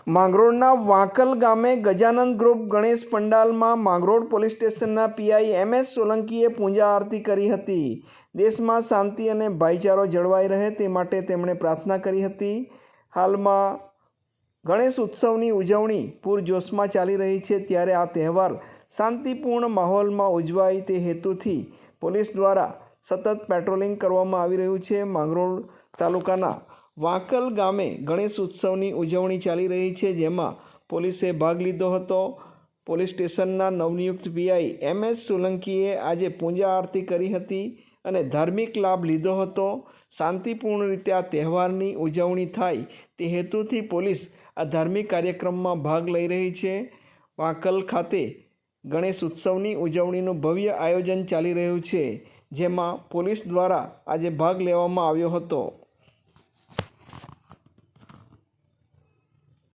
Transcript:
માંગરોળના વાંકલ ગામે Gajanand group Ganesh પંડાલમાં Mangrol police સ્ટેશનના PI MS સોલંકીએ પૂજા આરતી કરી હતી। દેશમાં શાંતિ અને ભાઈચારો જળવાઈ રહે તે માટે તેમણે પ્રાર્થના કરી હતી। હાલમાં ગણેશ ઉત્સવની ઉજવણી પૂરજોશમાં ચાલી રહી છે, ત્યારે આ તહેવાર શાંતિપૂર્ણ માહોલમાં ઉજવાય તે હેતુથી પોલીસ દ્વારા સતત પેટ્રોલિંગ કરવામાં આવી રહ્યું છે। માંગરોળ તાલુકાના વાંકલ ગામે ગણેશ ઉત્સવની ઉજવણી ચાલી રહી છે, જેમાં પોલીસે ભાગ લીધો હતો। પોલીસ સ્ટેશનના નવનિયુક્ત પીઆઈ MS સોલંકીએ આજે પૂજા આરતી કરી હતી અને ધાર્મિક લાભ લીધો હતો। શાંતિપૂર્ણ રીતે આ તહેવારની ઉજવણી થાય તે હેતુથી પોલીસ આ ધાર્મિક કાર્યક્રમમાં ભાગ લઈ રહી છે। વાંકલ ખાતે ગણેશ ઉત્સવની ઉજવણીનું ભવ્ય આયોજન ચાલી રહ્યું છે, જેમાં પોલીસ દ્વારા આજે ભાગ લેવામાં આવ્યો હતો।